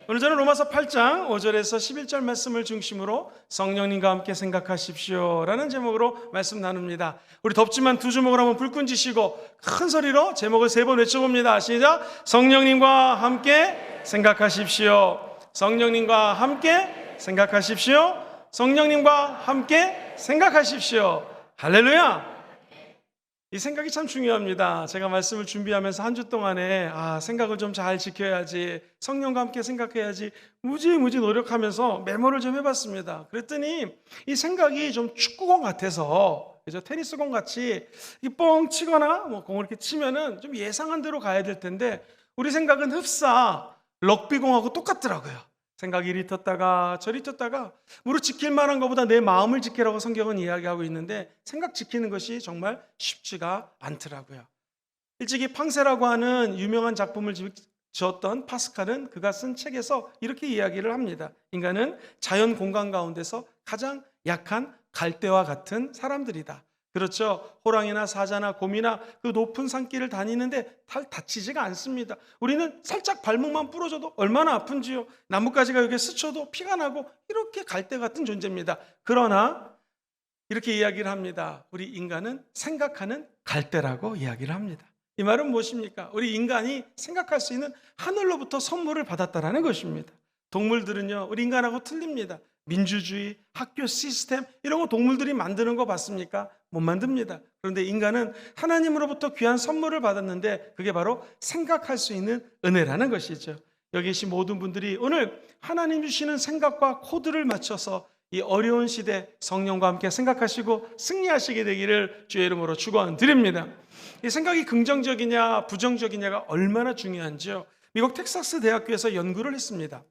오늘 저는 로마서 8장 5절에서 11절 말씀을 중심으로 성령님과 함께 생각하십시오 라는 제목으로 말씀 나눕니다. 우리 덥지만 두 주먹을 한번 불끈 쥐시고 큰 소리로 제목을 3번 외쳐봅니다. 시작! 성령님과 함께 생각하십시오. 성령님과 함께 생각하십시오. 성령님과 함께 생각하십시오. 할렐루야! 이 생각이 참 중요합니다. 제가 말씀을 준비하면서 한 주 동안에 생각을 좀 잘 지켜야지, 성령과 함께 생각해야지 무지무지 노력하면서 메모를 좀 해봤습니다. 그랬더니 이 생각이 좀 축구공 같아서, 그죠? 테니스공 같이 뻥 치거나 뭐 공을 이렇게 치면은 좀 예상한 대로 가야 될 텐데, 우리 생각은 흡사 럭비공하고 똑같더라고요. 생각이 이리 떴다가 저리 떴다가 무릇 지킬 만한 것보다 내 마음을 지키라고 성경은 이야기하고 있는데, 생각 지키는 것이 정말 쉽지가 않더라고요. 일찍이 팡세라고 하는 유명한 작품을 지었던 파스칼은 그가 쓴 책에서 이렇게 이야기를 합니다. 인간은 자연 공간 가운데서 가장 약한 갈대와 같은 사람들이다. 그렇죠. 호랑이나 사자나 곰이나 그 높은 산길을 다니는데 잘 다치지가 않습니다. 우리는 살짝 발목만 부러져도 얼마나 아픈지요. 나뭇가지가 여기에 스쳐도 피가 나고 이렇게 갈대 같은 존재입니다. 그러나 이렇게 이야기를 합니다. 우리 인간은 생각하는 갈대라고 이야기를 합니다. 이 말은 무엇입니까? 우리 인간이 생각할 수 있는 하늘로부터 선물을 받았다는 것입니다. 동물들은요, 우리 인간하고 틀립니다. 민주주의, 학교 시스템 이런 거 동물들이 만드는 거 봤습니까? 못 만듭니다. 그런데 인간은 하나님으로부터 귀한 선물을 받았는데 그게 바로 생각할 수 있는 은혜라는 것이죠. 여기 계신 모든 분들이 오늘 하나님 주시는 생각과 코드를 맞춰서 이 어려운 시대 성령과 함께 생각하시고 승리하시게 되기를 주의 이름으로 축원드립니다. 이 생각이 긍정적이냐 부정적이냐가 얼마나 중요한지요. 미국 텍사스 대학교에서 연구를 했습니다.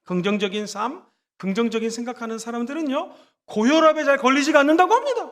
긍정적인 삶, 긍정적인 생각하는 사람들은요, 고혈압에 잘 걸리지가 않는다고 합니다.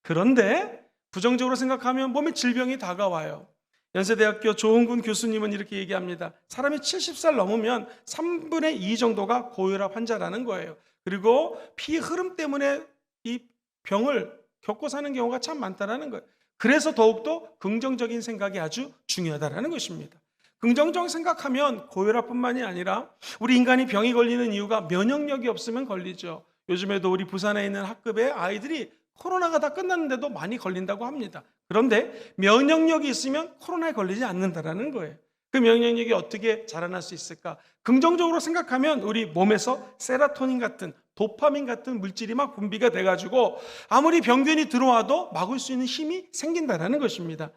그런데 부정적으로 생각하면 몸에 질병이 다가와요. 연세대학교 조홍군 교수님은 이렇게 얘기합니다. 사람이 70살 넘으면 3분의 2 정도가 고혈압 환자라는 거예요. 그리고 피 흐름 때문에 이 병을 겪고 사는 경우가 참 많다는 거예요. 그래서 더욱더 긍정적인 생각이 아주 중요하다는 것입니다. 긍정적 생각하면 고혈압뿐만이 아니라 우리 인간이 병이 걸리는 이유가 면역력이 없으면 걸리죠. 요즘에도 우리 부산에 있는 학급의 아이들이 코로나가 다 끝났는데도 많이 걸린다고 합니다. 그런데 면역력이 있으면 코로나에 걸리지 않는다는 거예요. 그 면역력이 어떻게 자라날 수 있을까? 긍정적으로 생각하면 우리 몸에서 세로토닌 같은 도파민 같은 물질이 막 분비가 돼가지고 아무리 병균이 들어와도 막을 수 있는 힘이 생긴다는 것입니다.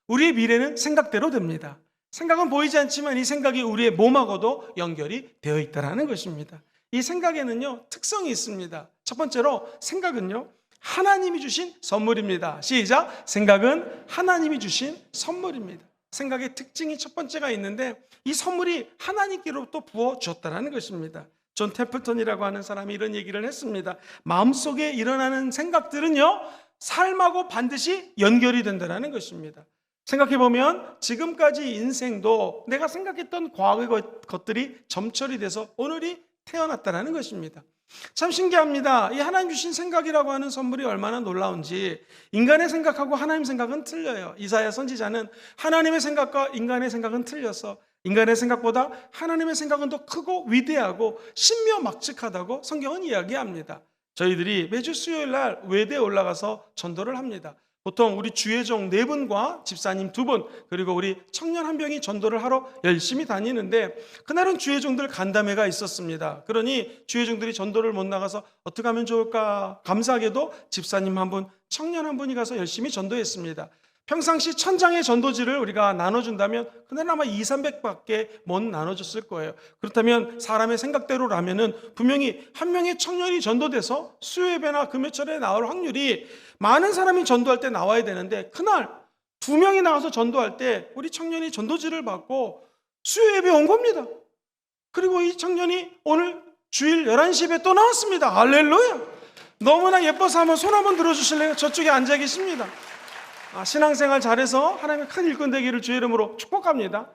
우리의 미래는 생각대로 됩니다. 생각은 보이지 않지만 이 생각이 우리의 몸하고도 연결이 되어 있다는 것입니다. 이 생각에는요, 특성이 있습니다. 첫 번째로 생각은요, 하나님이 주신 선물입니다. 시작! 생각은 하나님이 주신 선물입니다. 생각의 특징이 첫 번째가 있는데 이 선물이 하나님께로부터 부어주었다는 것입니다. 존 템플턴이라고 하는 사람이 이런 얘기를 했습니다. 마음속에 일어나는 생각들은요, 삶하고 반드시 연결이 된다는 것입니다. 생각해보면 지금까지 인생도 내가 생각했던 과거의 것들이 점철이 돼서 오늘이 태어났다는 것입니다. 참 신기합니다. 이 하나님 주신 생각이라고 하는 선물이 얼마나 놀라운지. 인간의 생각하고 하나님 생각은 틀려요. 이사야 선지자는 하나님의 생각과 인간의 생각은 틀려서 인간의 생각보다 하나님의 생각은 더 크고 위대하고 신묘막측하다고 성경은 이야기합니다. 저희들이 매주 수요일 날 외대에 올라가서 전도를 합니다. 보통 우리 주의종 4분과 집사님 2분 그리고 우리 청년 1명이 전도를 하러 열심히 다니는데, 그날은 주의종들 간담회가 있었습니다. 그러니 주의종들이 전도를 못 나가서 어떻게 하면 좋을까? 감사하게도 집사님 1분, 청년 1분이 가서 열심히 전도했습니다. 평상시 1000장의 전도지를 우리가 나눠준다면 그날은 아마 200~300밖에 못 나눠줬을 거예요. 그렇다면 사람의 생각대로라면은 분명히 한 명의 청년이 전도돼서 수요예배나 금요철에 나올 확률이 많은 사람이 전도할 때 나와야 되는데, 그날 2명이 나와서 전도할 때 우리 청년이 전도지를 받고 수요예배 온 겁니다. 그리고 이 청년이 오늘 주일 11시 예배 또 나왔습니다. 할렐루야! 너무나 예뻐서 한번 손 한번 들어주실래요? 저쪽에 앉아 계십니다. 신앙생활 잘해서 하나님의 큰 일꾼 되기를 주의 이름으로 축복합니다.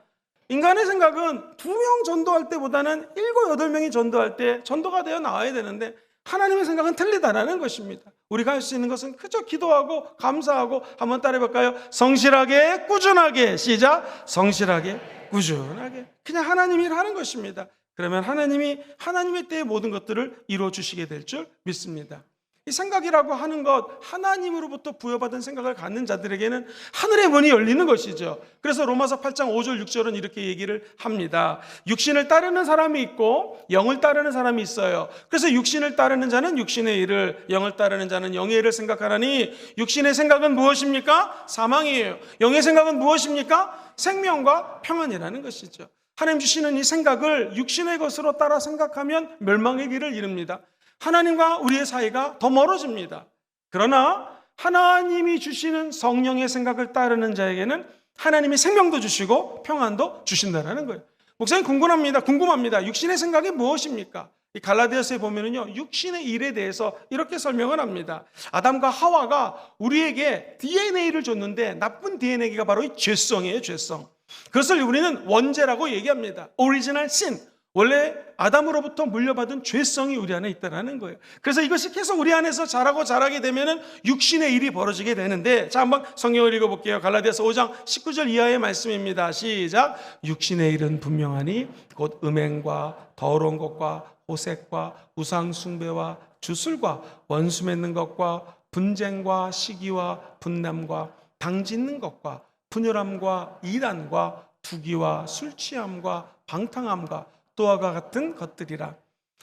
인간의 생각은 2명 전도할 때보다는 7, 8명이 전도할 때 전도가 되어 나와야 되는데, 하나님의 생각은 틀리다라는 것입니다. 우리가 할 수 있는 것은 그저 기도하고 감사하고, 한번 따라해볼까요? 성실하게 꾸준하게. 시작! 성실하게 꾸준하게 그냥 하나님이 하는 것입니다. 그러면 하나님이 하나님의 때에 모든 것들을 이루어 주시게 될 줄 믿습니다. 이 생각이라고 하는 것, 하나님으로부터 부여받은 생각을 갖는 자들에게는 하늘의 문이 열리는 것이죠. 그래서 로마서 8장 5절 6절은 이렇게 얘기를 합니다. 육신을 따르는 사람이 있고 영을 따르는 사람이 있어요. 그래서 육신을 따르는 자는 육신의 일을, 영을 따르는 자는 영의 일을 생각하라니, 육신의 생각은 무엇입니까? 사망이에요. 영의 생각은 무엇입니까? 생명과 평안이라는 것이죠. 하나님 주시는 이 생각을 육신의 것으로 따라 생각하면 멸망의 길을 이릅니다. 하나님과 우리의 사이가 더 멀어집니다. 그러나 하나님이 주시는 성령의 생각을 따르는 자에게는 하나님이 생명도 주시고 평안도 주신다는 거예요. 목사님 궁금합니다. 육신의 생각이 무엇입니까? 이 갈라디아서에 보면은요, 육신의 일에 대해서 이렇게 설명을 합니다. 아담과 하와가 우리에게 DNA를 줬는데 나쁜 DNA가 바로 이 죄성이에요, 죄성. 그것을 우리는 원죄라고 얘기합니다. 오리지널 신. 원래 아담으로부터 물려받은 죄성이 우리 안에 있다는 거예요. 그래서 이것이 계속 우리 안에서 자라게 되면은 육신의 일이 벌어지게 되는데, 자, 한번 성경을 읽어볼게요. 갈라디아서 5장 19절 이하의 말씀입니다. 시작. 육신의 일은 분명하니 곧 음행과 더러운 것과 호색과 우상 숭배와 주술과 원수 맺는 것과 분쟁과 시기와 분남과 당짓는 것과 분열함과 이단과 투기와 술 취함과 방탕함과 또와 같은 것들이라.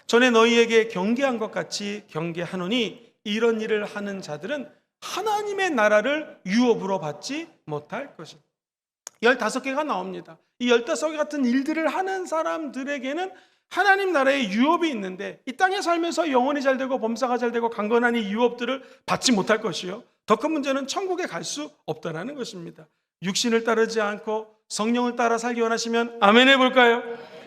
전에 너희에게 경계한 것 같이 경계하노니 이런 일을 하는 자들은 하나님의 나라를 유업으로 받지 못할 것이다. 15개가 나옵니다. 이 15개 같은 일들을 하는 사람들에게는 하나님 나라의 유업이 있는데, 이 땅에 살면서 영혼이 잘 되고 범사가 잘 되고 강건한 이 유업들을 받지 못할 것이요, 더 큰 문제는 천국에 갈 수 없다는 것입니다. 육신을 따르지 않고 성령을 따라 살기 원하시면 아멘 해볼까요?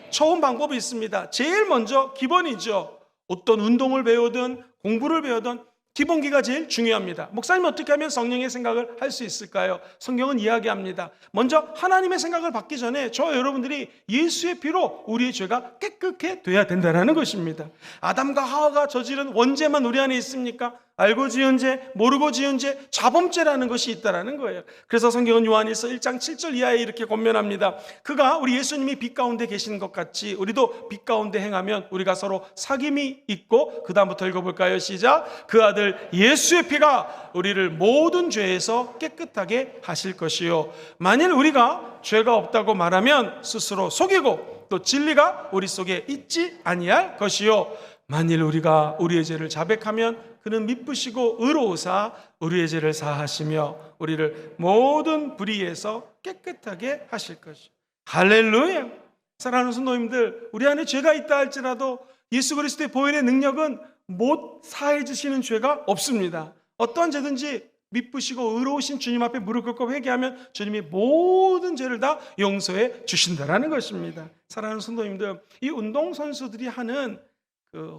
처음 방법이 있습니다. 제일 먼저 기본이죠. 어떤 운동을 배우든 공부를 배우든 기본기가 제일 중요합니다. 목사님, 어떻게 하면 성령의 생각을 할 수 있을까요? 성경은 이야기합니다. 먼저 하나님의 생각을 받기 전에 저와 여러분들이 예수의 피로 우리의 죄가 깨끗해 돼야 된다는 것입니다. 아담과 하와가 저지른 원죄만 우리 안에 있습니까? 알고 지은 죄, 모르고 지은 죄, 자범죄라는 것이 있다는 거예요. 그래서 성경은 요한일서 1장 7절 이하에 이렇게 권면합니다. 그가 우리 예수님이 빛 가운데 계신 것 같이 우리도 빛 가운데 행하면 우리가 서로 사귐이 있고, 그 다음부터 읽어볼까요? 시작. 그 아들 예수의 피가 우리를 모든 죄에서 깨끗하게 하실 것이요, 만일 우리가 죄가 없다고 말하면 스스로 속이고 또 진리가 우리 속에 있지 아니할 것이요, 만일 우리가 우리의 죄를 자백하면 그는 미쁘시고 의로우사 우리의 죄를 사하시며 우리를 모든 불의에서 깨끗하게 하실 것이요. 할렐루야. 사랑하는 성도님들, 우리 안에 죄가 있다 할지라도 예수 그리스도의 보혈의 능력은 못 사해 주시는 죄가 없습니다. 어떠한 죄든지 미쁘시고 의로우신 주님 앞에 무릎 꿇고 회개하면 주님이 모든 죄를 다 용서해 주신다는 것입니다. 사랑하는 성도님들, 이 운동선수들이 하는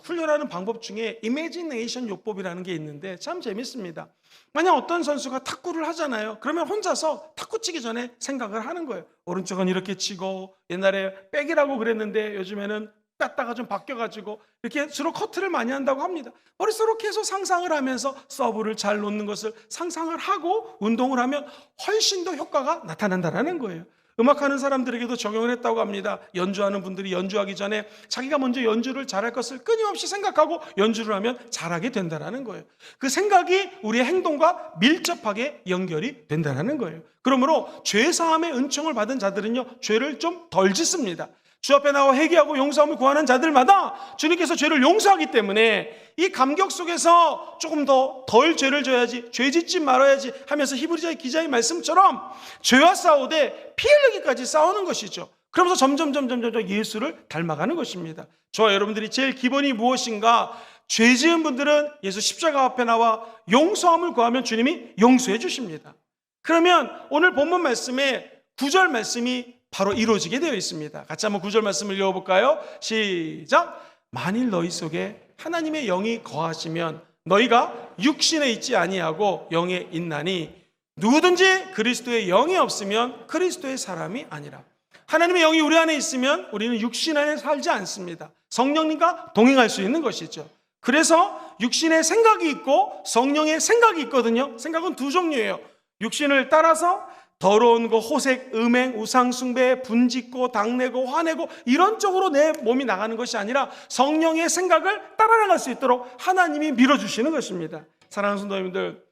훈련하는 방법 중에 이미지네이션 요법이라는 게 있는데 참 재밌습니다. 만약 어떤 선수가 탁구를 하잖아요. 그러면 혼자서 탁구 치기 전에 생각을 하는 거예요. 오른쪽은 이렇게 치고, 옛날에 백이라고 그랬는데 요즘에는 뺐다가 좀 바뀌어가지고 이렇게 주로 커트를 많이 한다고 합니다. 머릿속으로 계속 상상을 하면서 서브를 잘 놓는 것을 상상을 하고 운동을 하면 훨씬 더 효과가 나타난다는 거예요. 음악하는 사람들에게도 적용을 했다고 합니다. 연주하는 분들이 연주하기 전에 자기가 먼저 연주를 잘할 것을 끊임없이 생각하고 연주를 하면 잘하게 된다는 거예요. 그 생각이 우리의 행동과 밀접하게 연결이 된다는 거예요. 그러므로 죄사함의 은총을 받은 자들은요, 죄를 좀 덜 짓습니다. 주 앞에 나와 회개하고 용서함을 구하는 자들마다 주님께서 죄를 용서하기 때문에 이 감격 속에서 조금 덜 죄를 져야지, 죄 짓지 말아야지 하면서 히브리서의 기자의 말씀처럼 죄와 싸우되 피 흘리기까지 싸우는 것이죠. 그러면서 점점 예수를 닮아가는 것입니다. 저와 여러분들이 제일 기본이 무엇인가? 죄 지은 분들은 예수 십자가 앞에 나와 용서함을 구하면 주님이 용서해 주십니다. 그러면 오늘 본문 말씀에 9절 말씀이 바로 이루어지게 되어 있습니다. 같이 한번 9절 말씀을 읽어볼까요? 시작. 만일 너희 속에 하나님의 영이 거하시면 너희가 육신에 있지 아니하고 영에 있나니, 누구든지 그리스도의 영이 없으면 그리스도의 사람이 아니라. 하나님의 영이 우리 안에 있으면 우리는 육신 안에 살지 않습니다. 성령님과 동행할 수 있는 것이죠. 그래서 육신의 생각이 있고 성령의 생각이 있거든요. 생각은 두 종류예요. 육신을 따라서 더러운 거, 호색, 음행, 우상숭배, 분짓고, 당내고, 화내고 이런 쪽으로 내 몸이 나가는 것이 아니라 성령의 생각을 따라나갈 수 있도록 하나님이 밀어주시는 것입니다. 사랑하는 성도님들,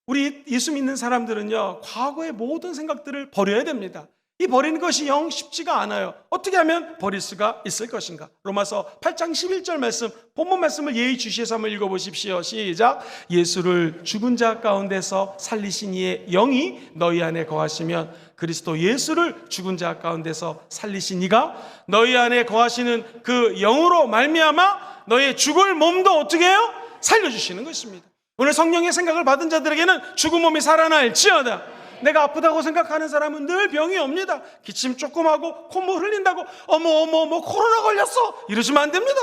우리 예수 믿는 사람들은요, 과거의 모든 생각들을 버려야 됩니다. 이 버리는 것이 영 쉽지가 않아요. 어떻게 하면 버릴 수가 있을 것인가? 로마서 8장 11절 말씀, 본문 말씀을 예의주시해서 한번 읽어보십시오. 시작. 예수를 죽은 자 가운데서 살리신 이의 영이 너희 안에 거하시면 그리스도 예수를 죽은 자 가운데서 살리신 이가 너희 안에 거하시는 그 영으로 말미암아 너의 죽을 몸도 어떻게 해요? 살려주시는 것입니다. 오늘 성령의 생각을 받은 자들에게는 죽은 몸이 살아날지어다. 내가 아프다고 생각하는 사람은 늘 병이 옵니다. 기침 조금 하고 콧물 흘린다고 어머 코로나 걸렸어 이러시면 안 됩니다.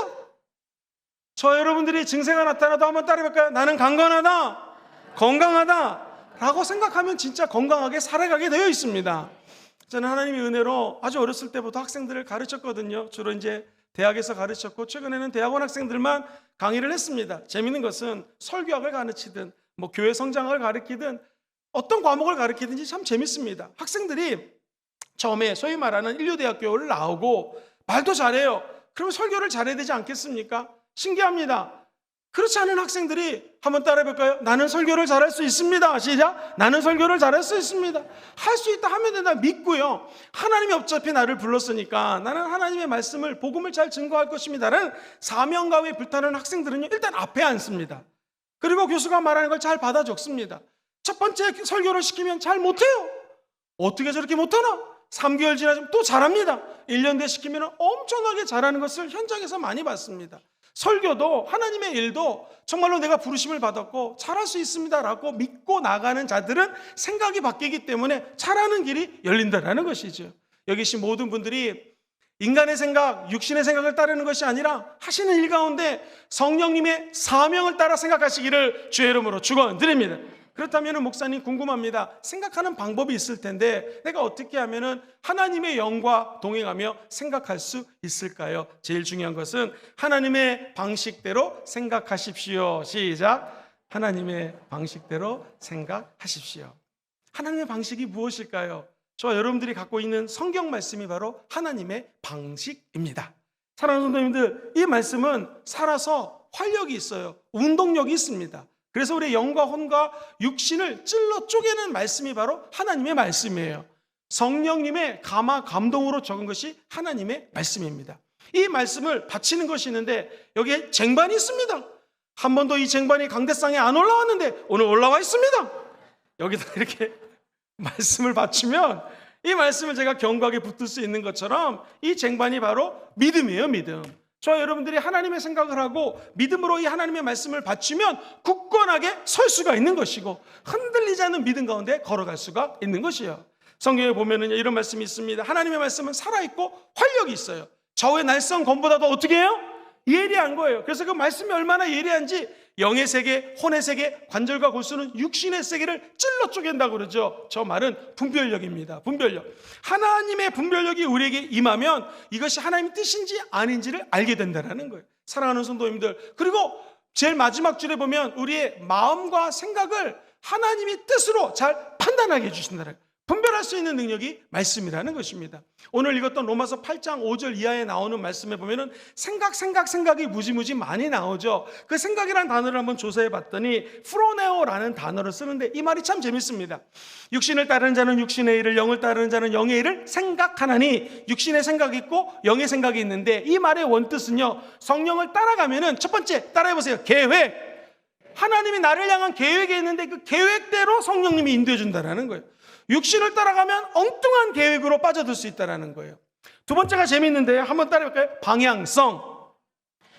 저 여러분들이 증세가 나타나도 한번 따라해볼까요? 나는 강건하다, 건강하다 라고 생각하면 진짜 건강하게 살아가게 되어 있습니다. 저는 하나님의 은혜로 아주 어렸을 때부터 학생들을 가르쳤거든요. 주로 이제 대학에서 가르쳤고 최근에는 대학원 학생들만 강의를 했습니다. 재미있는 것은 설교학을 가르치든 뭐 교회 성장학을 가르치든 어떤 과목을 가르치든지 참 재밌습니다. 학생들이 처음에 소위 말하는 인류대학교를 나오고 말도 잘해요. 그러면 설교를 잘해야 되지 않겠습니까? 신기합니다. 그렇지 않은 학생들이 한번 따라해볼까요? 나는 설교를 잘할 수 있습니다. 시작. 나는 설교를 잘할 수 있습니다. 할 수 있다 하면 된다 믿고요. 하나님이 어차피 나를 불렀으니까 나는 하나님의 말씀을 복음을 잘 증거할 것입니다 라는 사명감에 불타는 학생들은요, 일단 앞에 앉습니다. 그리고 교수가 말하는 걸 잘 받아 적습니다. 첫 번째 설교를 시키면 잘 못해요. 어떻게 저렇게 못하나? 3개월 지나면 또 잘합니다. 1년 뒤에 시키면 엄청나게 잘하는 것을 현장에서 많이 봤습니다. 설교도 하나님의 일도 정말로 내가 부르심을 받았고 잘할 수 있습니다 라고 믿고 나가는 자들은 생각이 바뀌기 때문에 잘하는 길이 열린다는 것이죠. 여기 계신 모든 분들이 인간의 생각, 육신의 생각을 따르는 것이 아니라 하시는 일 가운데 성령님의 사명을 따라 생각하시기를 주의 이름으로 축원드립니다. 그렇다면 목사님 궁금합니다. 생각하는 방법이 있을 텐데 내가 어떻게 하면 하나님의 영과 동행하며 생각할 수 있을까요? 제일 중요한 것은 하나님의 방식대로 생각하십시오. 시작. 하나님의 방식대로 생각하십시오. 하나님의 방식이 무엇일까요? 저와 여러분들이 갖고 있는 성경 말씀이 바로 하나님의 방식입니다. 사랑하는 성도님들, 이 말씀은 살아서 활력이 있어요. 운동력이 있습니다. 그래서 우리의 영과 혼과 육신을 찔러 쪼개는 말씀이 바로 하나님의 말씀이에요. 성령님의 감화 감동으로 적은 것이 하나님의 말씀입니다. 이 말씀을 바치는 것이 있는데 여기에 쟁반이 있습니다. 한 번도 이 쟁반이 강대상에 안 올라왔는데 오늘 올라와 있습니다. 여기다 이렇게 말씀을 바치면 이 말씀을 제가 견고하게 붙들 수 있는 것처럼 이 쟁반이 바로 믿음이에요. 믿음. 저 여러분들이 하나님의 생각을 하고 믿음으로 이 하나님의 말씀을 바치면 굳건하게 설 수가 있는 것이고 흔들리지 않는 믿음 가운데 걸어갈 수가 있는 것이에요. 성경에 보면은 이런 말씀이 있습니다. 하나님의 말씀은 살아있고 활력이 있어요. 좌우의 날선 검보다도 어떻게 해요? 예리한 거예요. 그래서 그 말씀이 얼마나 예리한지 영의 세계, 혼의 세계, 관절과 골수는 육신의 세계를 찔러 쪼갠다고 그러죠. 저 말은 분별력입니다. 분별력. 하나님의 분별력이 우리에게 임하면 이것이 하나님의 뜻인지 아닌지를 알게 된다는 거예요. 사랑하는 성도님들, 그리고 제일 마지막 줄에 보면 우리의 마음과 생각을 하나님의 뜻으로 잘 판단하게 해주신다는 거예요. 분별할 수 있는 능력이 말씀이라는 것입니다. 오늘 읽었던 로마서 8장 5절 이하에 나오는 말씀에 보면은 생각이 무지무지 많이 나오죠. 그 생각이라는 단어를 한번 조사해 봤더니 프로네오라는 단어를 쓰는데 이 말이 참 재밌습니다. 육신을 따르는 자는 육신의 일을, 영을 따르는 자는 영의 일을 생각하나니, 육신의 생각이 있고 영의 생각이 있는데 이 말의 원뜻은요, 성령을 따라가면은 첫 번째 따라해 보세요. 계획. 하나님이 나를 향한 계획이 있는데 그 계획대로 성령님이 인도해 준다는 거예요. 육신을 따라가면 엉뚱한 계획으로 빠져들 수 있다는 거예요. 두 번째가 재미있는데요. 한번 따라해볼까요? 방향성.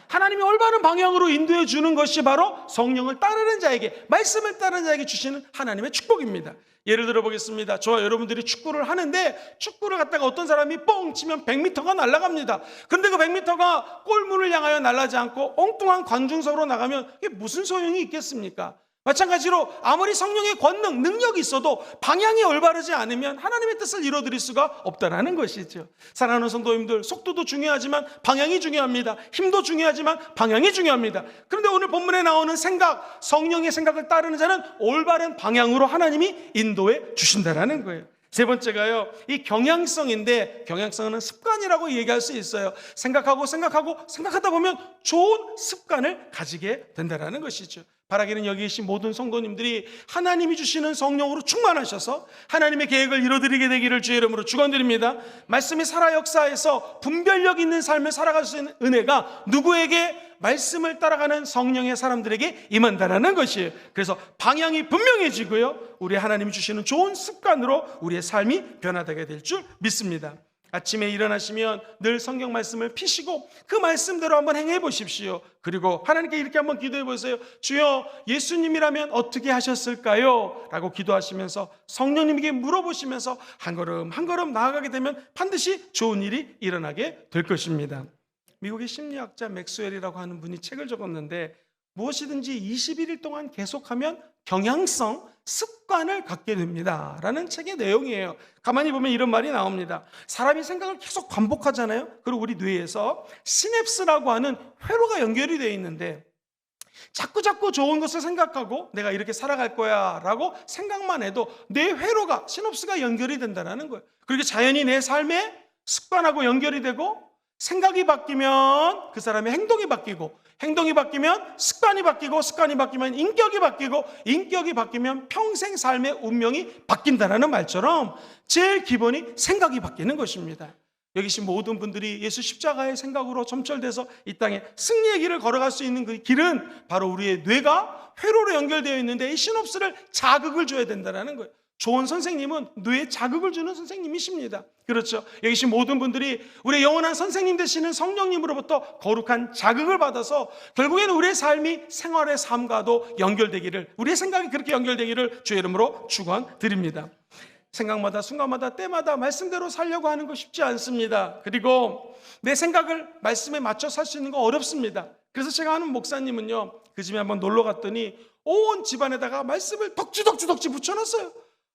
하나님이 올바른 방향으로 인도해 주는 것이 바로 성령을 따르는 자에게, 말씀을 따르는 자에게 주시는 하나님의 축복입니다. 예를 들어 보겠습니다. 저와 여러분들이 축구를 하는데 축구를 갖다가 어떤 사람이 뻥 치면 100m가 날아갑니다. 그런데 그 100m가 골문을 향하여 날아가지 않고 엉뚱한 관중석으로 나가면 이게 무슨 소용이 있겠습니까? 마찬가지로 아무리 성령의 권능, 능력이 있어도 방향이 올바르지 않으면 하나님의 뜻을 이루어드릴 수가 없다라는 것이죠. 사랑하는 성도님들, 속도도 중요하지만 방향이 중요합니다. 힘도 중요하지만 방향이 중요합니다. 그런데 오늘 본문에 나오는 생각, 성령의 생각을 따르는 자는 올바른 방향으로 하나님이 인도해 주신다라는 거예요. 세 번째가요, 이 경향성인데, 경향성은 습관이라고 얘기할 수 있어요. 생각하다 보면 좋은 습관을 가지게 된다는 것이죠. 바라기는 여기 계신 모든 성도님들이 하나님이 주시는 성령으로 충만하셔서 하나님의 계획을 이루어드리게 되기를 주의 이름으로 축원드립니다. 말씀이 살아 역사에서 분별력 있는 삶을 살아갈 수 있는 은혜가 누구에게? 말씀을 따라가는 성령의 사람들에게 임한다는 것이에요. 그래서 방향이 분명해지고요, 우리 하나님이 주시는 좋은 습관으로 우리의 삶이 변화되게 될 줄 믿습니다. 아침에 일어나시면 늘 성경 말씀을 피시고 그 말씀대로 한번 행해 보십시오. 그리고 하나님께 이렇게 한번 기도해 보세요. 주여, 예수님이라면 어떻게 하셨을까요? 라고 기도하시면서 성령님에게 물어보시면서 한 걸음 한 걸음 나아가게 되면 반드시 좋은 일이 일어나게 될 것입니다. 미국의 심리학자 맥스웰이라고 하는 분이 책을 적었는데, 무엇이든지 21일 동안 계속하면 경향성, 습관을 갖게 됩니다 라는 책의 내용이에요. 가만히 보면 이런 말이 나옵니다. 사람이 생각을 계속 반복하잖아요. 그리고 우리 뇌에서 시냅스라고 하는 회로가 연결이 되어 있는데, 자꾸 좋은 것을 생각하고 내가 이렇게 살아갈 거야 라고 생각만 해도 뇌 회로가, 시놉스가 연결이 된다는 거예요. 그리고 자연히 내 삶에 습관하고 연결이 되고, 생각이 바뀌면 그 사람의 행동이 바뀌고, 행동이 바뀌면 습관이 바뀌고, 습관이 바뀌면 인격이 바뀌고, 인격이 바뀌면 평생 삶의 운명이 바뀐다는 말처럼 제일 기본이 생각이 바뀌는 것입니다. 여기 계신 모든 분들이 예수 십자가의 생각으로 점철돼서 이 땅에 승리의 길을 걸어갈 수 있는 그 길은 바로 우리의 뇌가 회로로 연결되어 있는데, 이 시놉스를 자극을 줘야 된다는 거예요. 좋은 선생님은 뇌에 자극을 주는 선생님이십니다. 그렇죠? 여기 계신 모든 분들이 우리의 영원한 선생님 되시는 성령님으로부터 거룩한 자극을 받아서 결국에는 우리의 삶이 생활의 삶과도 연결되기를, 우리의 생각이 그렇게 연결되기를 주의 이름으로 축원드립니다. 생각마다, 순간마다, 때마다 말씀대로 살려고 하는 거 쉽지 않습니다. 그리고 내 생각을 말씀에 맞춰 살 수 있는 거 어렵습니다. 그래서 제가 아는 목사님은요, 그 집에 한번 놀러 갔더니 온 집안에다가 말씀을 덕지 붙여놨어요.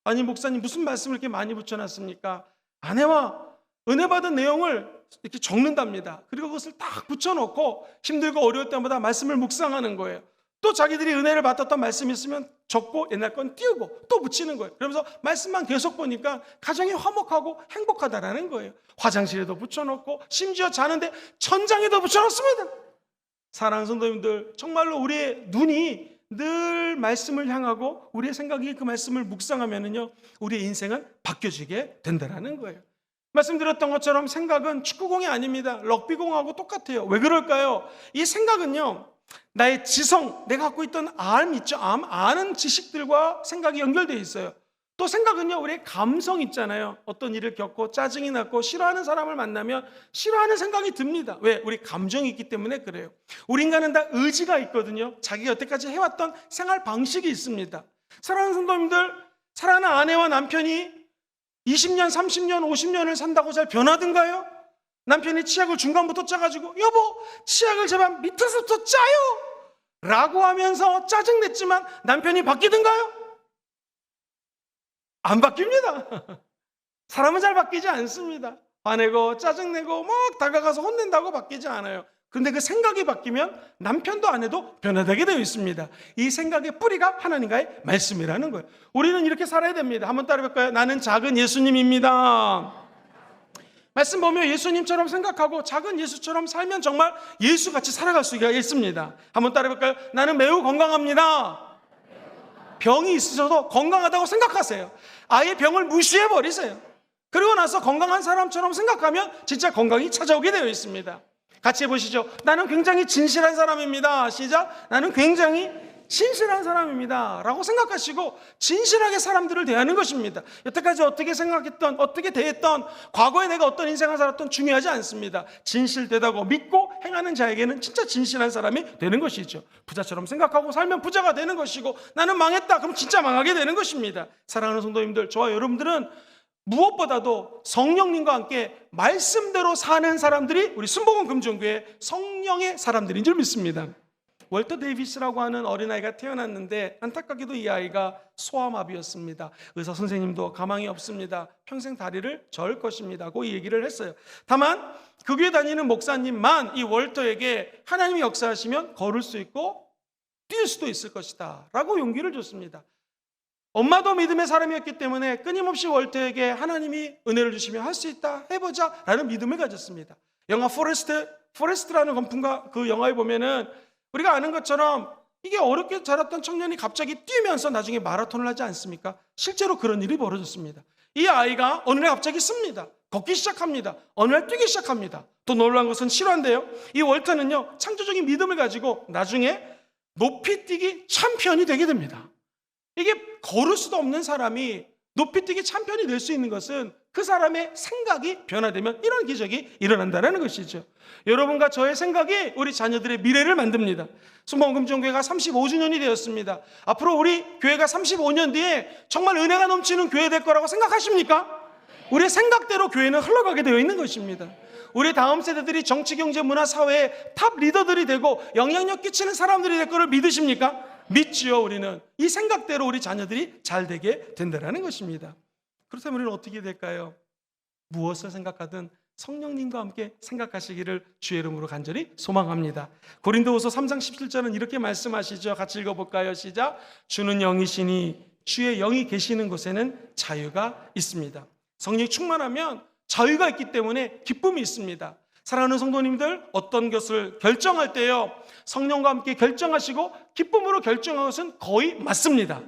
아니, 목사님 무슨 말씀을 이렇게 많이 붙여놨습니까? 아내와 은혜 받은 내용을 이렇게 적는답니다. 그리고 그것을 딱 붙여놓고 힘들고 어려울 때마다 말씀을 묵상하는 거예요. 또 자기들이 은혜를 받았던 말씀이 있으면 적고 옛날 건 띄우고 또 붙이는 거예요. 그러면서 말씀만 계속 보니까 가정이 화목하고 행복하다라는 거예요. 화장실에도 붙여놓고 심지어 자는데 천장에도 붙여놓습니다. 사랑하는 성도님들, 정말로 우리의 눈이 늘 말씀을 향하고 우리의 생각이 그 말씀을 묵상하면은요, 우리의 인생은 바뀌어지게 된다는 거예요. 말씀드렸던 것처럼 생각은 축구공이 아닙니다. 럭비공하고 똑같아요. 왜 그럴까요? 이 생각은요, 나의 지성, 내가 갖고 있던 암 있죠. 아는 지식들과 생각이 연결되어 있어요. 또 생각은요, 우리의 감성 있잖아요. 어떤 일을 겪고 짜증이 났고 싫어하는 사람을 만나면 싫어하는 생각이 듭니다. 왜? 우리 감정이 있기 때문에 그래요. 우리 인간은 다 의지가 있거든요. 자기가 여태까지 해왔던 생활 방식이 있습니다. 사랑하는 성도님들, 사랑하는 아내와 남편이 20년, 30년, 50년을 산다고 잘 변하든가요? 남편이 치약을 중간부터 짜가지고 여보, 치약을 제발 밑에서부터 짜요 라고 하면서 짜증냈지만 남편이 바뀌든가요? 안 바뀝니다. 사람은 잘 바뀌지 않습니다. 화내고 짜증내고 막 다가가서 혼낸다고 바뀌지 않아요. 그런데 그 생각이 바뀌면 남편도 아내도 변화되게 되어 있습니다. 이 생각의 뿌리가 하나님과의 말씀이라는 거예요. 우리는 이렇게 살아야 됩니다. 한번 따라해볼까요? 나는 작은 예수님입니다. 말씀 보면 예수님처럼 생각하고 작은 예수처럼 살면 정말 예수같이 살아갈 수가 있습니다. 한번 따라해볼까요? 나는 매우 건강합니다. 병이 있으셔도 건강하다고 생각하세요. 아예 병을 무시해버리세요. 그리고 나서 건강한 사람처럼 생각하면 진짜 건강이 찾아오게 되어 있습니다. 같이 해보시죠. 나는 굉장히 진실한 사람입니다. 시작. 나는 굉장히 진실한 사람입니다 라고 생각하시고 진실하게 사람들을 대하는 것입니다. 여태까지 어떻게 생각했던, 어떻게 대했던, 과거에 내가 어떤 인생을 살았던 중요하지 않습니다. 진실되다고 믿고 행하는 자에게는 진짜 진실한 사람이 되는 것이죠. 부자처럼 생각하고 살면 부자가 되는 것이고, 나는 망했다 그럼 진짜 망하게 되는 것입니다. 사랑하는 성도님들, 저와 여러분들은 무엇보다도 성령님과 함께 말씀대로 사는 사람들이 우리 순복음 금종교의 성령의 사람들인 줄 믿습니다. 월터 데이비스라고 하는 어린아이가 태어났는데 안타깝게도 이 아이가 소아마비였습니다. 의사 선생님도 가망이 없습니다. 평생 다리를 저을 것입니다. 이 얘기를 했어요. 다만 그 교회 다니는 목사님만 이 월터에게 하나님이 역사하시면 걸을 수 있고 뛸 수도 있을 것이다 라고 용기를 줬습니다. 엄마도 믿음의 사람이었기 때문에 끊임없이 월터에게 하나님이 은혜를 주시면 할 수 있다, 해보자 라는 믿음을 가졌습니다. 영화 포레스트라는 건품가 그 영화에 보면은 우리가 아는 것처럼 이게 어렵게 자랐던 청년이 갑자기 뛰면서 나중에 마라톤을 하지 않습니까? 실제로 그런 일이 벌어졌습니다. 이 아이가 어느 날 갑자기 씁니다. 걷기 시작합니다. 어느 날 뛰기 시작합니다. 또 놀라운 것은 실화인데요. 이 월터는요, 창조적인 믿음을 가지고 나중에 높이뛰기 챔피언이 되게 됩니다. 이게 걸을 수도 없는 사람이 높이뛰기 챔피언이 될 수 있는 것은 그 사람의 생각이 변화되면 이런 기적이 일어난다는 것이죠. 여러분과 저의 생각이 우리 자녀들의 미래를 만듭니다. 순복음금종교회가 35주년이 되었습니다. 앞으로 우리 교회가 35년 뒤에 정말 은혜가 넘치는 교회 될 거라고 생각하십니까? 우리의 생각대로 교회는 흘러가게 되어 있는 것입니다. 우리 다음 세대들이 정치, 경제, 문화, 사회의 탑 리더들이 되고 영향력 끼치는 사람들이 될 거를 믿으십니까? 믿지요. 우리는 이 생각대로 우리 자녀들이 잘 되게 된다는 것입니다. 그렇다면 우리는 어떻게 될까요? 무엇을 생각하든 성령님과 함께 생각하시기를 주의 이름으로 간절히 소망합니다. 고린도후서 3장 17절은 이렇게 말씀하시죠. 같이 읽어볼까요? 시작. 주는 영이시니 주의 영이 계시는 곳에는 자유가 있습니다. 성령이 충만하면 자유가 있기 때문에 기쁨이 있습니다. 사랑하는 성도님들, 어떤 것을 결정할 때요, 성령과 함께 결정하시고 기쁨으로 결정한 것은 거의 맞습니다.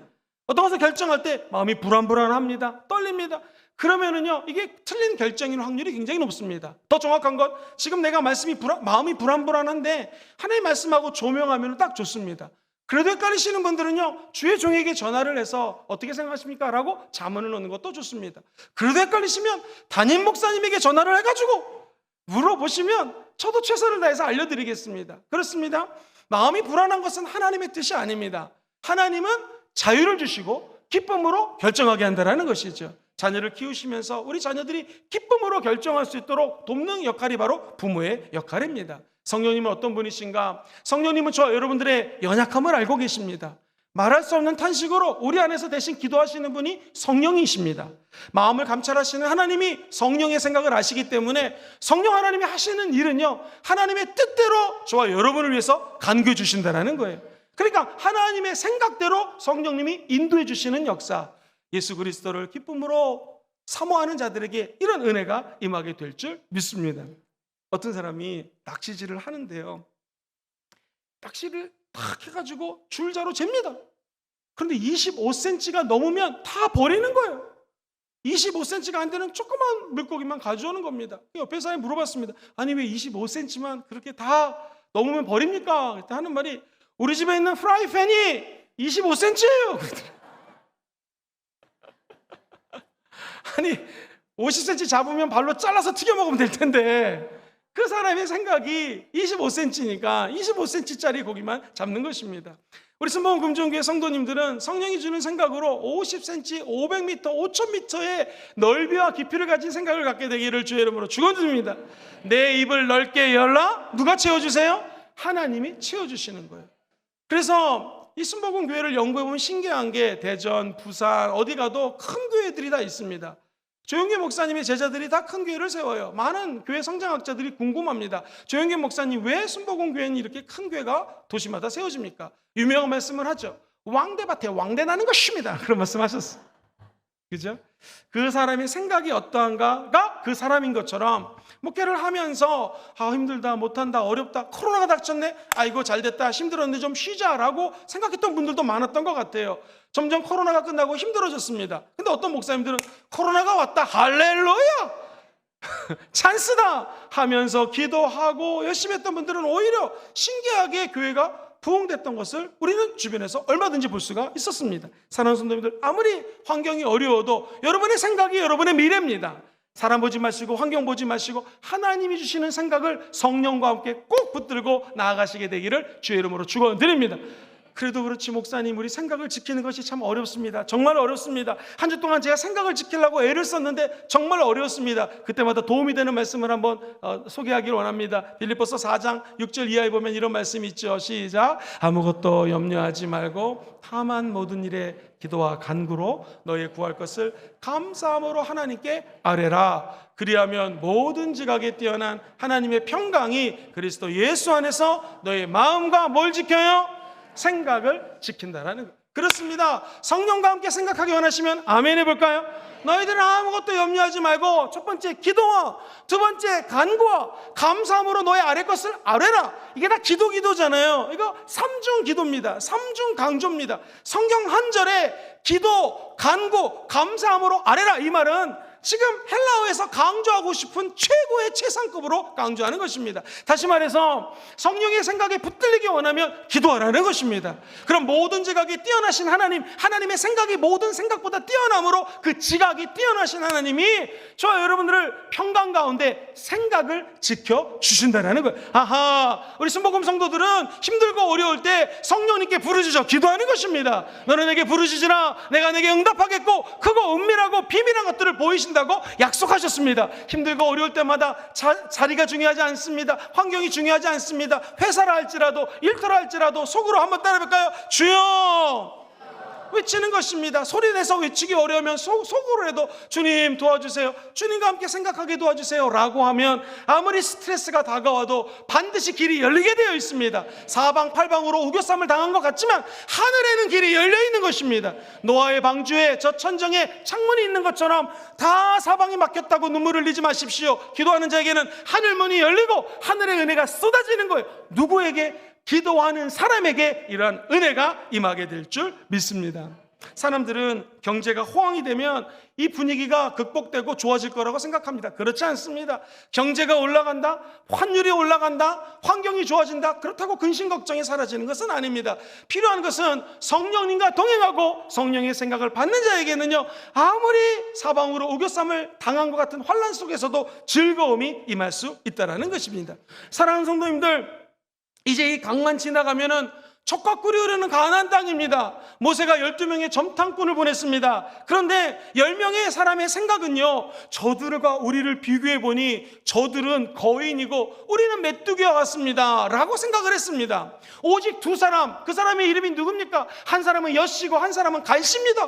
어떤 것을 결정할 때 마음이 불안합니다. 떨립니다. 그러면은요, 이게 틀린 결정인 확률이 굉장히 높습니다. 더 정확한 건 지금 내가 마음이 불안한데 하나님 말씀하고 조명하면 딱 좋습니다. 그래도 헷갈리시는 분들은요, 주의 종에게 전화를 해서 어떻게 생각하십니까? 라고 자문을 넣는 것도 좋습니다. 그래도 헷갈리시면 담임 목사님에게 전화를 해가지고 물어보시면 저도 최선을 다해서 알려드리겠습니다. 그렇습니다. 마음이 불안한 것은 하나님의 뜻이 아닙니다. 하나님은 자유를 주시고 기쁨으로 결정하게 한다는 것이죠. 자녀를 키우시면서 우리 자녀들이 기쁨으로 결정할 수 있도록 돕는 역할이 바로 부모의 역할입니다. 성령님은 어떤 분이신가? 성령님은 저 여러분들의 연약함을 알고 계십니다. 말할 수 없는 탄식으로 우리 안에서 대신 기도하시는 분이 성령이십니다. 마음을 감찰하시는 하나님이 성령의 생각을 아시기 때문에 성령 하나님이 하시는 일은요, 하나님의 뜻대로 저와 여러분을 위해서 간구해 주신다는 거예요. 그러니까 하나님의 생각대로 성령님이 인도해 주시는 역사, 예수 그리스도를 기쁨으로 사모하는 자들에게 이런 은혜가 임하게 될 줄 믿습니다. 어떤 사람이 낚시질을 하는데요, 낚시를 딱 해가지고 줄자로 잽니다. 그런데 25cm가 넘으면 다 버리는 거예요. 25cm가 안 되는 조그만 물고기만 가져오는 겁니다. 옆에 사람이 물어봤습니다. 아니 왜 25cm만 그렇게 다 넘으면 버립니까? 그때 하는 말이, 우리 집에 있는 프라이팬이 25cm예요. 아니 50cm 잡으면 발로 잘라서 튀겨 먹으면 될 텐데 그 사람의 생각이 25cm니까 25cm짜리 고기만 잡는 것입니다. 우리 순복음금종교회 성도님들은 성령이 주는 생각으로 50cm, 500m, 5000m의 넓이와 깊이를 가진 생각을 갖게 되기를 주의 이름으로 축원드립니다. 내 입을 넓게 열라. 누가 채워주세요? 하나님이 채워주시는 거예요. 그래서 이 순복음교회를 연구해보면 신기한 게 대전, 부산 어디 가도 큰 교회들이 다 있습니다. 조영계 목사님의 제자들이 다 큰 교회를 세워요. 많은 교회 성장학자들이 궁금합니다. 조영계 목사님, 왜 순복음교회는 이렇게 큰 교회가 도시마다 세워집니까? 유명한 말씀을 하죠. 왕대밭에 왕대 나는 것입니다. 그런 말씀 하셨어요. 그죠? 그 사람의 생각이 어떠한가가 그 사람인 것처럼 목회를 하면서 힘들다, 못한다, 어렵다, 코로나가 닥쳤네, 아이고 잘됐다, 힘들었는데 좀 쉬자라고 생각했던 분들도 많았던 것 같아요. 점점 코로나가 끝나고 힘들어졌습니다. 근데 어떤 목사님들은 코로나가 왔다, 할렐루야, 찬스다 하면서 기도하고 열심히 했던 분들은 오히려 신기하게 교회가 부흥됐던 것을 우리는 주변에서 얼마든지 볼 수가 있었습니다. 사랑하는 성도님들, 아무리 환경이 어려워도 여러분의 생각이 여러분의 미래입니다. 사람 보지 마시고 환경 보지 마시고 하나님이 주시는 생각을 성령과 함께 꼭 붙들고 나아가시게 되기를 주의 이름으로 축원드립니다. 그래도 그렇지 목사님, 우리 생각을 지키는 것이 참 어렵습니다. 정말 어렵습니다. 한 주 동안 제가 생각을 지키려고 애를 썼는데 정말 어려웠습니다. 그때마다 도움이 되는 말씀을 한번 소개하기를 원합니다. 빌립보서 4장 6절 이하에 보면 이런 말씀이 있죠. 시작. 아무것도 염려하지 말고 다만 모든 일에 기도와 간구로 너의 구할 것을 감사함으로 하나님께 아뢰라. 그리하면 모든 지각에 뛰어난 하나님의 평강이 그리스도 예수 안에서 너의 마음과 뭘 지켜요? 생각을 지킨다라는 거예요. 그렇습니다. 성령과 함께 생각하기 원하시면 아멘 해볼까요? 너희들은 아무것도 염려하지 말고 첫 번째 기도와 두 번째 간구와 감사함으로 너의 아래 것을 아뢰라. 이게 다 기도잖아요. 이거 삼중 기도입니다. 삼중 강조입니다. 성경 한 절에 기도, 간구, 감사함으로 아뢰라, 이 말은 지금 헬라어에서 강조하고 싶은 최고의 최상급으로 강조하는 것입니다. 다시 말해서 성령의 생각에 붙들리기 원하면 기도하라는 것입니다. 그럼 모든 지각이 뛰어나신 하나님, 하나님의 생각이 모든 생각보다 뛰어남으로 그 지각이 뛰어나신 하나님이 저와 여러분들을 평강 가운데 생각을 지켜주신다는 거예요. 아하, 우리 순복음 성도들은 힘들고 어려울 때 성령님께 부르짖어 기도하는 것입니다. 너는 내게 부르짖으라, 내가 내게 응답하겠고 크고 은밀하고 비밀한 것들을 보이신다고 약속하셨습니다. 힘들고 어려울 때마다 자리가 중요하지 않습니다. 환경이 중요하지 않습니다. 회사라 할지라도 일터라 할지라도 속으로 한번 따라해볼까요? 주여 외치는 것입니다. 소리내서 외치기 어려우면 속으로라도 주님 도와주세요, 주님과 함께 생각하게 도와주세요 라고 하면 아무리 스트레스가 다가와도 반드시 길이 열리게 되어 있습니다. 사방팔방으로 우겨쌈을 당한 것 같지만 하늘에는 길이 열려 있는 것입니다. 노아의 방주에 저 천정에 창문이 있는 것처럼 다 사방이 막혔다고 눈물을 흘리지 마십시오. 기도하는 자에게는 하늘문이 열리고 하늘의 은혜가 쏟아지는 거예요. 누구에게? 기도하는 사람에게 이러한 은혜가 임하게 될 줄 믿습니다. 사람들은 경제가 호황이 되면 이 분위기가 극복되고 좋아질 거라고 생각합니다. 그렇지 않습니다. 경제가 올라간다, 환율이 올라간다, 환경이 좋아진다, 그렇다고 근심 걱정이 사라지는 것은 아닙니다. 필요한 것은 성령님과 동행하고 성령의 생각을 받는 자에게는요, 아무리 사방으로 우겨쌈을 당한 것 같은 환난 속에서도 즐거움이 임할 수 있다는 것입니다. 사랑하는 성도님들, 이제 이 강만 지나가면은 젖과 꿀이 흐르는 가나안 땅입니다. 모세가 12명의 점탕꾼을 보냈습니다. 그런데 10명의 사람의 생각은요, 저들과 우리를 비교해 보니 저들은 거인이고 우리는 메뚜기와 같습니다 라고 생각을 했습니다. 오직 두 사람, 그 사람의 이름이 누굽니까? 한 사람은 여시고 한 사람은 갈시입니다.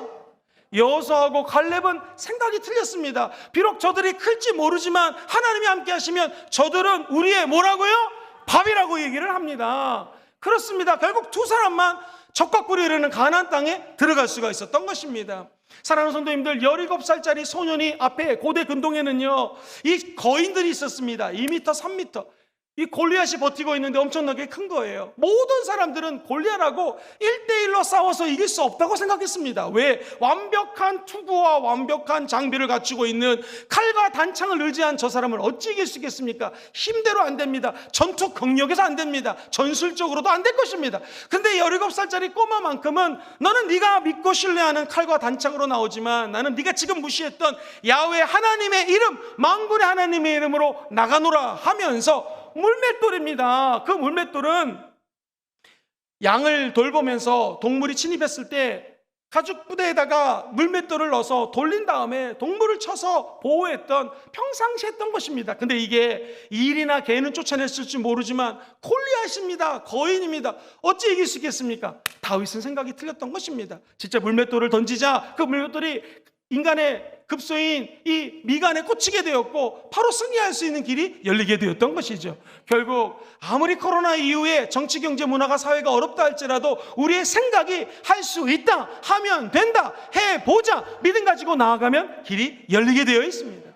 여호수아하고 갈렙은 생각이 틀렸습니다. 비록 저들이 클지 모르지만 하나님이 함께 하시면 저들은 우리의 뭐라고요? 밥이라고 얘기를 합니다. 그렇습니다. 결국 두 사람만 젖과 꿀이 흐르는 가나안 땅에 들어갈 수가 있었던 것입니다. 사랑하는 성도님들, 17살짜리 소년이 앞에 고대 근동에는요, 이 거인들이 있었습니다. 2m, 3m. 이 골리앗이 버티고 있는데 엄청나게 큰 거예요. 모든 사람들은 골리앗하고 1대1로 싸워서 이길 수 없다고 생각했습니다. 왜? 완벽한 투구와 완벽한 장비를 갖추고 있는 칼과 단창을 의지한 저 사람을 어찌 이길 수 있겠습니까? 힘대로 안 됩니다. 전투 경력에서 안 됩니다. 전술적으로도 안 될 것입니다. 근데 17살짜리 꼬마만큼은 너는 네가 믿고 신뢰하는 칼과 단창으로 나오지만 나는 네가 지금 무시했던 야훼 하나님의 이름, 만군의 하나님의 이름으로 나가노라 하면서 물맷돌입니다. 그 물맷돌은 양을 돌보면서 동물이 침입했을 때 가죽 부대에다가 물맷돌을 넣어서 돌린 다음에 동물을 쳐서 보호했던, 평상시 했던 것입니다. 근데 이게 일이나 개는 쫓아냈을지 모르지만 골리앗입니다. 거인입니다. 어찌 이길 수 있겠습니까? 다윗은 생각이 틀렸던 것입니다. 진짜 물맷돌을 던지자 그 물맷돌이 인간의 급소인 이 미간에 꽂히게 되었고 바로 승리할 수 있는 길이 열리게 되었던 것이죠. 결국 아무리 코로나 이후에 정치, 경제, 문화가, 사회가 어렵다 할지라도 우리의 생각이 할 수 있다, 하면 된다, 해보자, 믿음 가지고 나아가면 길이 열리게 되어 있습니다.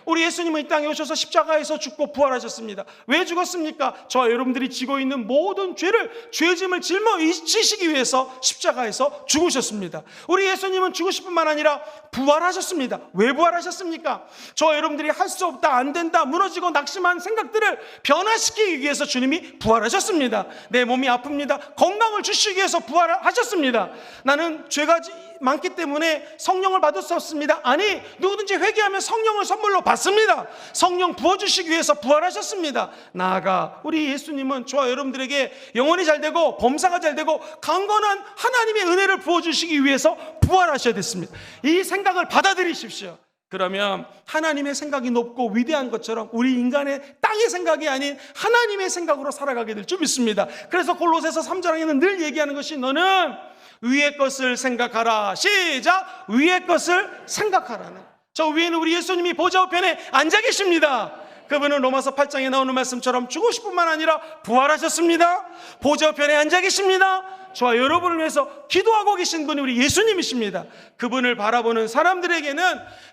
우리 예수님은 이 땅에 오셔서 십자가에서 죽고 부활하셨습니다. 왜 죽었습니까? 저와 여러분들이 지고 있는 모든 죄짐을 짊어지시기 위해서 십자가에서 죽으셨습니다. 우리 예수님은 죽으실 뿐만 아니라 부활하셨습니다. 왜 부활하셨습니까? 저와 여러분들이 할 수 없다, 안 된다, 무너지고 낙심한 생각들을 변화시키기 위해서 주님이 부활하셨습니다. 내 몸이 아픕니다. 건강을 주시기 위해서 부활하셨습니다. 나는 죄가 많기 때문에 성령을 받을 수 없습니다. 아니, 누구든지 회개하면 성령을 선물로 맞습니다. 성령 부어주시기 위해서 부활하셨습니다. 나아가 우리 예수님은 저와 여러분들에게 영혼이 잘되고 범사가 잘되고 강건한 하나님의 은혜를 부어주시기 위해서 부활하셔야 됐습니다. 이 생각을 받아들이십시오. 그러면 하나님의 생각이 높고 위대한 것처럼 우리 인간의 땅의 생각이 아닌 하나님의 생각으로 살아가게 될 줄 믿습니다. 그래서 골로새서 3장에는 늘 얘기하는 것이 너는 위의 것을 생각하라. 시작! 위의 것을 생각하라는. 저 위에는 우리 예수님이 보좌 우편에 앉아 계십니다. 그분은 로마서 8장에 나오는 말씀처럼 죽으실 뿐만 아니라 부활하셨습니다. 보좌 우편에 앉아 계십니다. 저와 여러분을 위해서 기도하고 계신 분이 우리 예수님이십니다. 그분을 바라보는 사람들에게는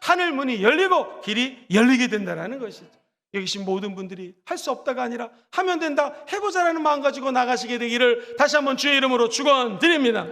하늘 문이 열리고 길이 열리게 된다는 것이죠. 여기 계신 모든 분들이 할 수 없다가 아니라 하면 된다, 해보자라는 마음 가지고 나가시게 되기를 다시 한번 주의 이름으로 축원드립니다.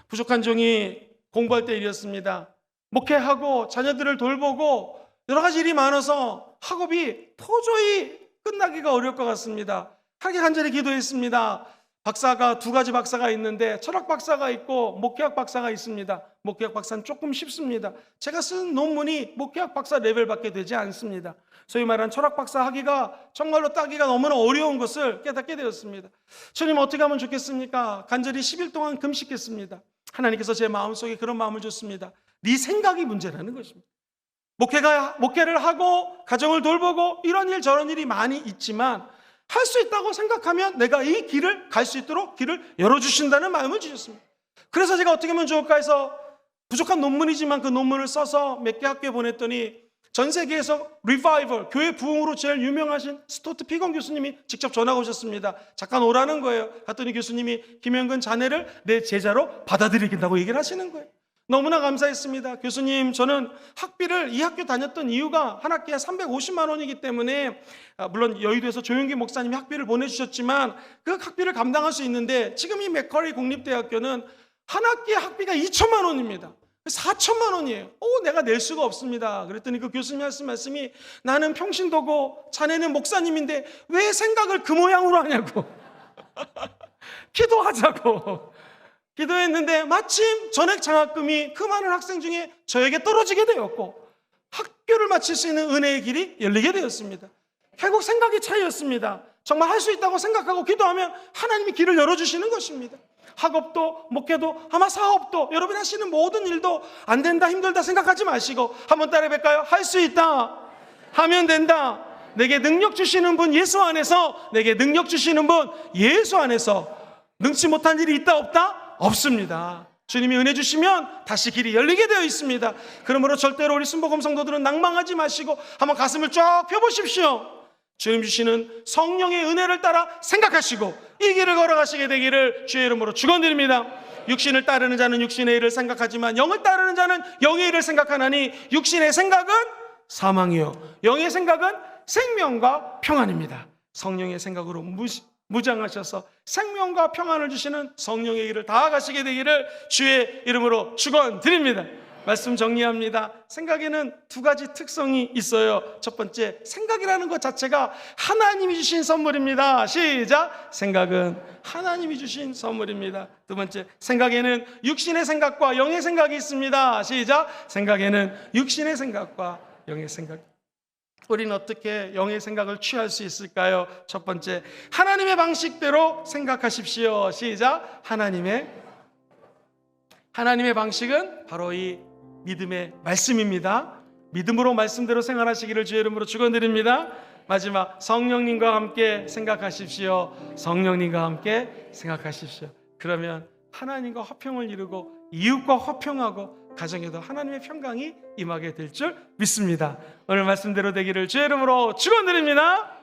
부족한 종이 공부할 때 일이었습니다. 목회하고 자녀들을 돌보고 여러 가지 일이 많아서 학업이 도저히 끝나기가 어려울 것 같습니다. 하루에 간절히 기도했습니다. 박사가 두 가지 박사가 있는데 철학 박사가 있고 목회학 박사가 있습니다. 목회학 박사는 조금 쉽습니다. 제가 쓴 논문이 목회학 박사 레벨밖에 되지 않습니다. 소위 말하는 철학 박사 하기가 정말로 따기가 너무나 어려운 것을 깨닫게 되었습니다. 주님 어떻게 하면 좋겠습니까? 간절히 10일 동안 금식했습니다. 하나님께서 제 마음속에 그런 마음을 줬습니다. 네 생각이 문제라는 것입니다. 목회를 하고 가정을 돌보고 이런 일 저런 일이 많이 있지만 할 수 있다고 생각하면 내가 이 길을 갈 수 있도록 길을 열어주신다는 마음을 주셨습니다. 그래서 제가 어떻게 하면 좋을까 해서 부족한 논문이지만 그 논문을 써서 몇 개 학교에 보냈더니 전 세계에서 리바이벌, 교회 부흥으로 제일 유명하신 스토트 피건 교수님이 직접 전화가 오셨습니다. 잠깐 오라는 거예요. 갔더니 교수님이 김영근 자네를 내 제자로 받아들이겠다고 얘기를 하시는 거예요. 너무나 감사했습니다. 교수님, 저는 학비를 이 학교 다녔던 이유가 한 학기에 350만 원이기 때문에 물론 여의도에서 조용기 목사님이 학비를 보내주셨지만 그 학비를 감당할 수 있는데 지금 이 맥커리 국립대학교는 한 학기에 학비가 2천만 원입니다. 4천만 원이에요. 내가 낼 수가 없습니다. 그랬더니 그 교수님 하신 말씀이 나는 평신도고 자네는 목사님인데 왜 생각을 그 모양으로 하냐고. 기도하자고. 기도했는데 마침 전액 장학금이 그 많은 학생 중에 저에게 떨어지게 되었고 학교를 마칠 수 있는 은혜의 길이 열리게 되었습니다. 결국 생각의 차이였습니다. 정말 할 수 있다고 생각하고 기도하면 하나님이 길을 열어주시는 것입니다. 학업도 목회도 아마 사업도 여러분이 하시는 모든 일도 안 된다 힘들다 생각하지 마시고 한번 따라해볼까요? 할 수 있다 하면 된다. 내게 능력 주시는 분 예수 안에서, 내게 능력 주시는 분 예수 안에서 능치 못한 일이 있다 없다? 없습니다. 주님이 은혜 주시면 다시 길이 열리게 되어 있습니다. 그러므로 절대로 우리 순복음 성도들은 낭망하지 마시고 한번 가슴을 쫙 펴보십시오. 주님 주시는 성령의 은혜를 따라 생각하시고 이 길을 걸어가시게 되기를 주의 이름으로 축원드립니다. 육신을 따르는 자는 육신의 일을 생각하지만 영을 따르는 자는 영의 일을 생각하나니 육신의 생각은 사망이요 영의 생각은 생명과 평안입니다. 성령의 생각으로 무장하셔서 생명과 평안을 주시는 성령의 일을 다 가시게 되기를 주의 이름으로 축원드립니다. 말씀 정리합니다. 생각에는 두 가지 특성이 있어요. 첫 번째, 생각이라는 것 자체가 하나님이 주신 선물입니다. 시작! 생각은 하나님이 주신 선물입니다. 두 번째, 생각에는 육신의 생각과 영의 생각이 있습니다. 시작! 생각에는 육신의 생각과 영의 생각. 우리는 어떻게 영의 생각을 취할 수 있을까요? 첫 번째, 하나님의 방식대로 생각하십시오. 시작! 하나님의 방식은 바로 이 믿음의 말씀입니다. 믿음으로 말씀대로 생활하시기를 주의 이름으로 축원드립니다. 마지막, 성령님과 함께 생각하십시오. 성령님과 함께 생각하십시오. 그러면 하나님과 화평을 이루고 이웃과 화평하고 가정에도 하나님의 평강이 임하게 될 줄 믿습니다. 오늘 말씀대로 되기를 주의 이름으로 축원드립니다.